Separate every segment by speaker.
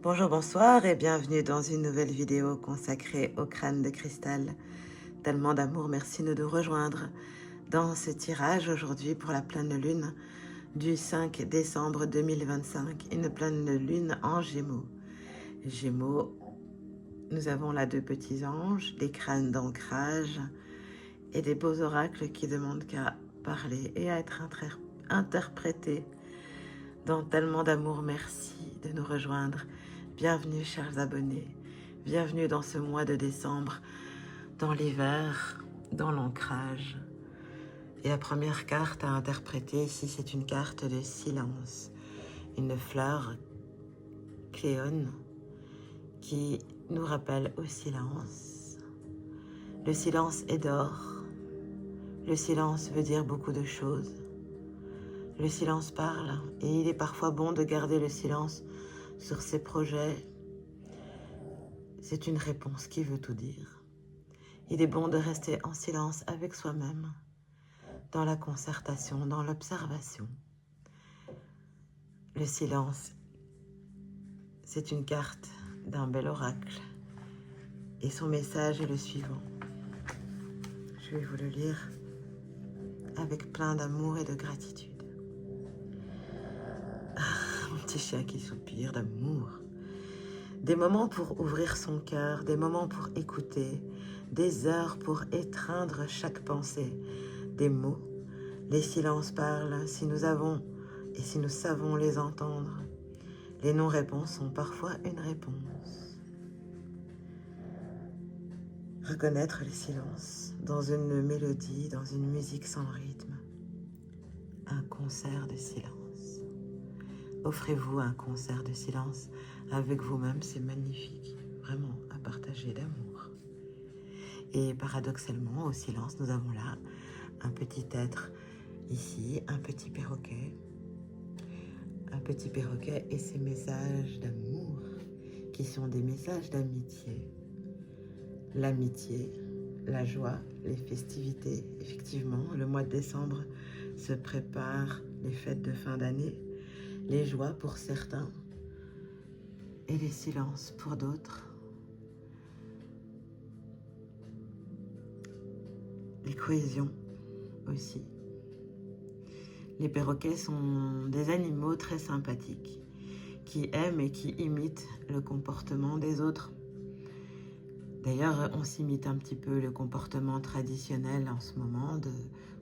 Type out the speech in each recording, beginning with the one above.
Speaker 1: Bonjour, bonsoir et bienvenue dans une nouvelle vidéo consacrée au crâne de cristal. Tellement d'amour, merci de nous rejoindre dans ce tirage aujourd'hui pour la pleine lune du 5 décembre 2025. Une pleine lune en Gémeaux. Gémeaux, nous avons là deux petits anges, des crânes d'ancrage et des beaux oracles qui demandent qu'à parler et à être interprétés. Dans tellement d'amour, merci de nous rejoindre. Bienvenue chers abonnés, bienvenue dans ce mois de décembre, dans l'hiver, dans l'ancrage. Et la première carte à interpréter ici, c'est une carte de silence, une fleur cléone qui nous rappelle au silence. Le silence est d'or, le silence veut dire beaucoup de choses. Le silence parle et il est parfois bon de garder le silence sur ses projets. C'est une réponse qui veut tout dire. Il est bon de rester en silence avec soi-même, dans la concertation, dans l'observation. Le silence, c'est une carte d'un bel oracle. Et son message est le suivant. Je vais vous le lire avec plein d'amour et de gratitude. Ah, mon petit chien qui soupire d'amour. Des moments pour ouvrir son cœur, des moments pour écouter, des heures pour étreindre chaque pensée, des mots. Les silences parlent si nous avons et si nous savons les entendre. Les non-réponses sont parfois une réponse. Reconnaître les silences dans une mélodie, dans une musique sans rythme. Un concert de silence. Offrez-vous un concert de silence avec vous-même, c'est magnifique. Vraiment à partager d'amour. Et paradoxalement, au silence, nous avons là un petit être ici, un petit perroquet. Un petit perroquet et ses messages d'amour qui sont des messages d'amitié. L'amitié, la joie, les festivités. Effectivement, le mois de décembre se prépare les fêtes de fin d'année, les joies pour certains et les silences pour d'autres. Les cohésions aussi. Les perroquets sont des animaux très sympathiques qui aiment et qui imitent le comportement des autres. D'ailleurs, on s'imite un petit peu le comportement traditionnel en ce moment,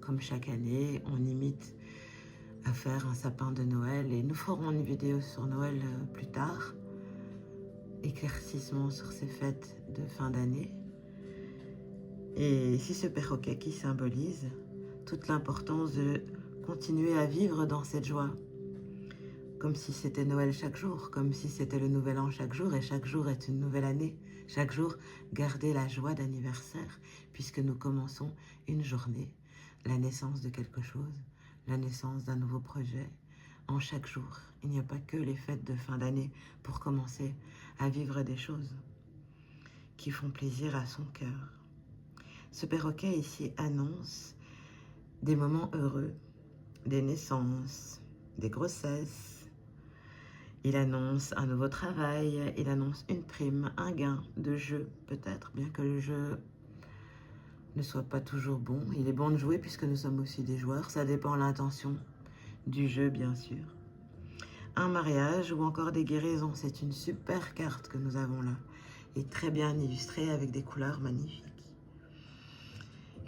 Speaker 1: comme chaque année, on imite à faire un sapin de Noël et nous ferons une vidéo sur Noël plus tard, éclaircissement sur ces fêtes de fin d'année. Et ici ce perroquet qui symbolise toute l'importance de continuer à vivre dans cette joie, comme si c'était Noël chaque jour, comme si c'était le nouvel an chaque jour, et chaque jour est une nouvelle année. Chaque jour, gardez la joie d'anniversaire, puisque nous commençons une journée, la naissance de quelque chose, la naissance d'un nouveau projet. En chaque jour, il n'y a pas que les fêtes de fin d'année pour commencer à vivre des choses qui font plaisir à son cœur. Ce perroquet ici annonce des moments heureux, des naissances, des grossesses. Il annonce un nouveau travail, il annonce une prime, un gain de jeu peut-être, bien que le jeu ne soit pas toujours bon. Il est bon de jouer puisque nous sommes aussi des joueurs, ça dépend de l'intention du jeu bien sûr. Un mariage ou encore des guérisons, c'est une super carte que nous avons là et très bien illustrée avec des couleurs magnifiques.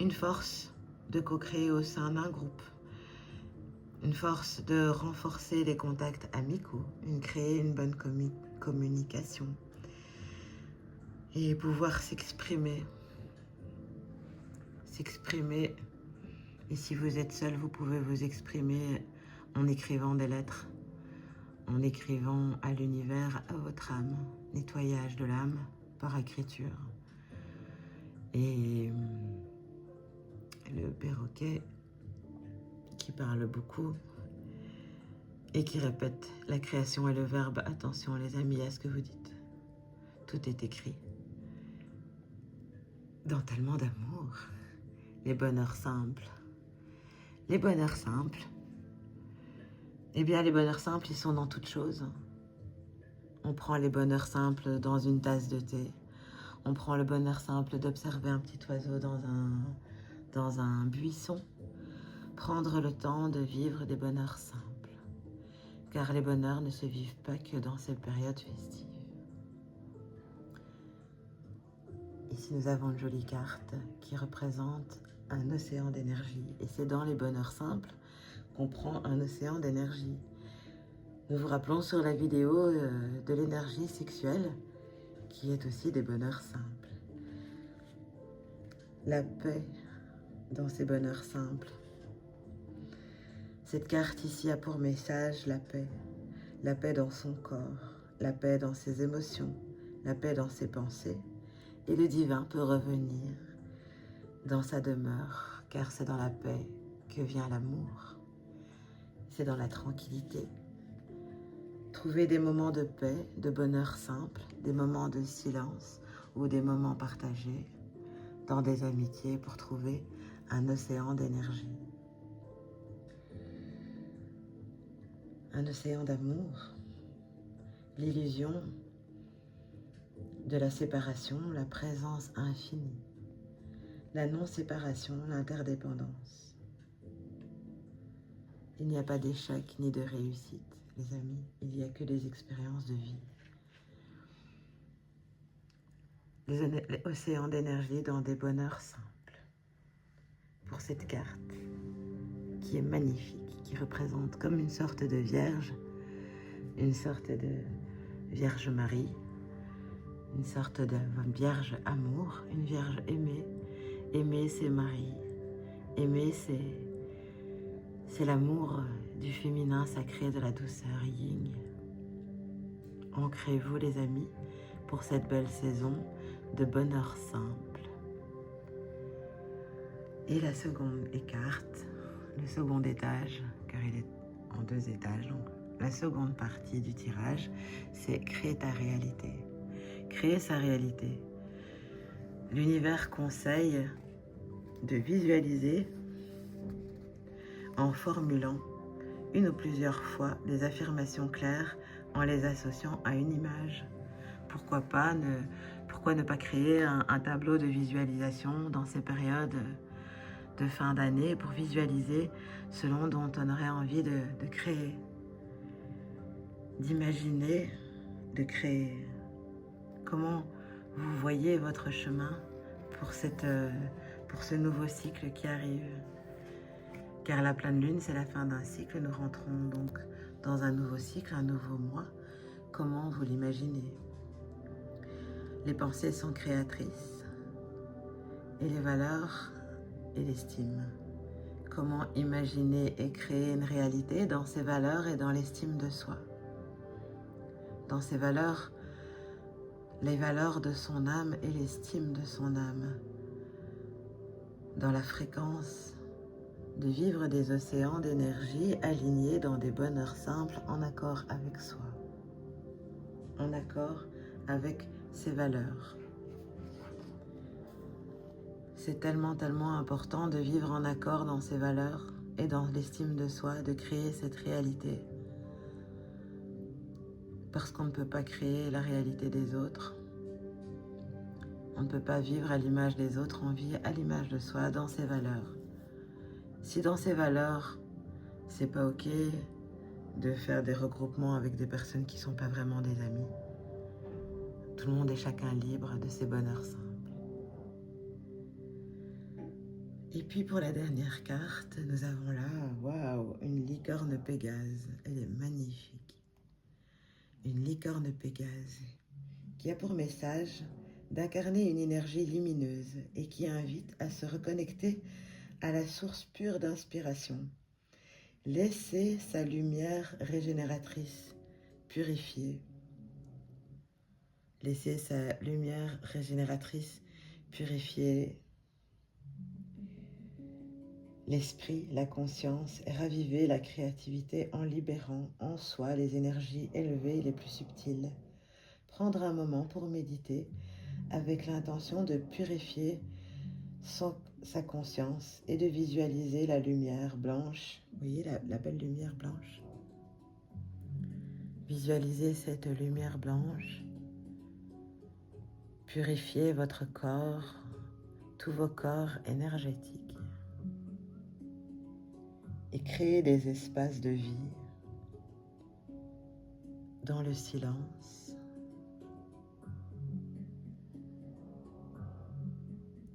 Speaker 1: Une force de co-créer au sein d'un groupe. Une force de renforcer les contacts amicaux, créer une bonne communication et pouvoir s'exprimer. Et si vous êtes seul, vous pouvez vous exprimer en écrivant des lettres, en écrivant à l'univers, à votre âme, nettoyage de l'âme par écriture. Et le perroquet qui parle beaucoup et qui répète la création et le verbe. Attention les amis à ce que vous dites. Tout est écrit. Dans tellement d'amour. Les bonheurs simples. Les bonheurs simples. Eh bien les bonheurs simples, ils sont dans toutes choses. On prend les bonheurs simples dans une tasse de thé. On prend le bonheur simple d'observer un petit oiseau dans un buisson. Prendre le temps de vivre des bonheurs simples. Car les bonheurs ne se vivent pas que dans ces périodes festives. Ici, nous avons une jolie carte qui représente un océan d'énergie. Et c'est dans les bonheurs simples qu'on prend un océan d'énergie. Nous vous rappelons sur la vidéo de l'énergie sexuelle, qui est aussi des bonheurs simples. La paix dans ces bonheurs simples. Cette carte ici a pour message la paix. La paix dans son corps, la paix dans ses émotions, la paix dans ses pensées. Et le divin peut revenir dans sa demeure, car c'est dans la paix que vient l'amour. C'est dans la tranquillité. Trouver des moments de paix, de bonheur simple, des moments de silence ou des moments partagés dans des amitiés pour trouver un océan d'énergie. Un océan d'amour, l'illusion de la séparation, la présence infinie, la non-séparation, l'interdépendance. Il n'y a pas d'échec ni de réussite, les amis, il n'y a que des expériences de vie. Les océans d'énergie dans des bonheurs simples. Pour cette carte, qui est magnifique, qui représente comme une sorte de vierge, une sorte de Vierge Marie, une sorte de vierge amour, une vierge aimée. Aimer, c'est Marie. Aimer, c'est l'amour du féminin sacré, de la douceur yin. Ancrez-vous, les amis, pour cette belle saison de bonheur simple. Et la seconde carte, le second étage, car il est en 2 étages, donc la seconde partie du tirage, c'est créer ta réalité. Créer sa réalité. L'univers conseille de visualiser en formulant une ou plusieurs fois des affirmations claires en les associant à une image. Pourquoi ne pas créer un tableau de visualisation dans ces périodes de fin d'année pour visualiser selon dont on aurait envie de créer, d'imaginer, de créer. Comment vous voyez votre chemin pour ce nouveau cycle qui arrive. Car la pleine lune, c'est la fin d'un cycle. Nous rentrons donc dans un nouveau cycle, un nouveau mois. Comment vous l'imaginez? Les pensées sont créatrices et les valeurs et l'estime. Comment imaginer et créer une réalité dans ces valeurs et dans l'estime de soi? Dans ces valeurs, les valeurs de son âme et l'estime de son âme. Dans la fréquence de vivre des océans d'énergie alignés dans des bonheurs simples en accord avec soi, en accord avec ses valeurs. C'est tellement important de vivre en accord dans ses valeurs et dans l'estime de soi, de créer cette réalité. Parce qu'on ne peut pas créer la réalité des autres. On ne peut pas vivre à l'image des autres, on vit à l'image de soi, dans ses valeurs. Si dans ses valeurs, c'est pas ok de faire des regroupements avec des personnes qui sont pas vraiment des amis, tout le monde est chacun libre de ses bonheurs simples. Et puis pour la dernière carte, nous avons là, waouh, une licorne Pégase. Elle est magnifique. Une licorne Pégase qui a pour message d'incarner une énergie lumineuse et qui invite à se reconnecter à la source pure d'inspiration. Laissez sa lumière régénératrice purifier. Laissez sa lumière régénératrice purifier l'esprit, la conscience et raviver la créativité en libérant en soi les énergies élevées les plus subtiles. Prendre un moment pour méditer avec l'intention de purifier sa conscience et de visualiser la lumière blanche. Vous voyez la belle lumière blanche? Visualisez cette lumière blanche purifier votre corps, tous vos corps énergétiques et créer des espaces de vie dans le silence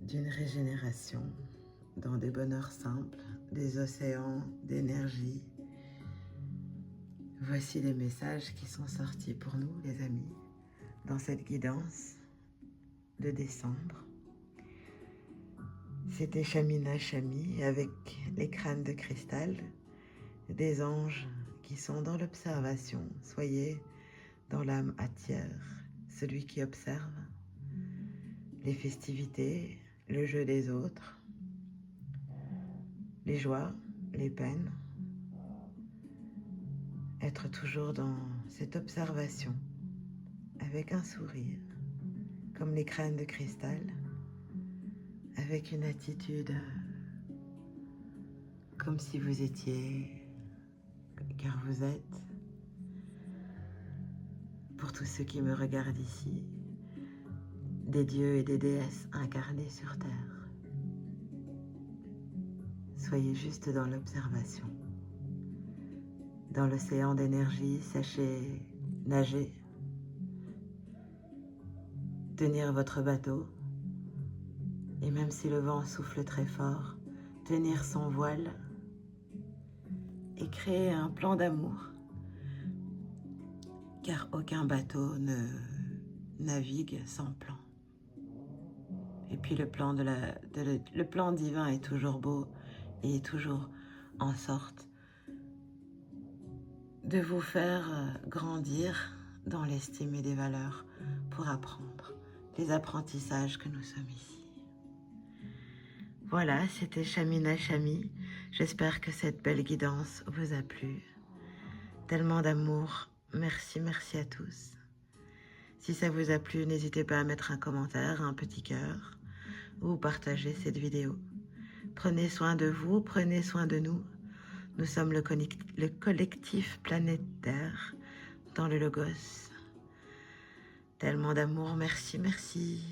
Speaker 1: d'une régénération, dans des bonheurs simples, des océans d'énergie. Voici les messages qui sont sortis pour nous, les amis, dans cette guidance de décembre. C'était Shamina Shami avec les crânes de cristal, des anges qui sont dans l'observation. Soyez dans l'âme atière, celui qui observe les festivités, le jeu des autres, les joies, les peines. Être toujours dans cette observation avec un sourire, comme les crânes de cristal, avec une attitude comme si vous étiez, car vous êtes, pour tous ceux qui me regardent ici, des dieux et des déesses incarnés sur terre. Soyez juste dans l'observation. Dans l'océan d'énergie, sachez nager, tenir votre bateau, et même si le vent souffle très fort, tenir son voile et créer un plan d'amour, car aucun bateau ne navigue sans plan. Et puis le plan divin est toujours beau et est toujours en sorte de vous faire grandir dans l'estime et des valeurs pour apprendre les apprentissages que nous sommes ici. Voilà, c'était Shamina Shami. J'espère que cette belle guidance vous a plu. Tellement d'amour. Merci, merci à tous. Si ça vous a plu, n'hésitez pas à mettre un commentaire, un petit cœur, ou partager cette vidéo. Prenez soin de vous, prenez soin de nous. Nous sommes le collectif planétaire dans le Logos. Tellement d'amour, merci, merci.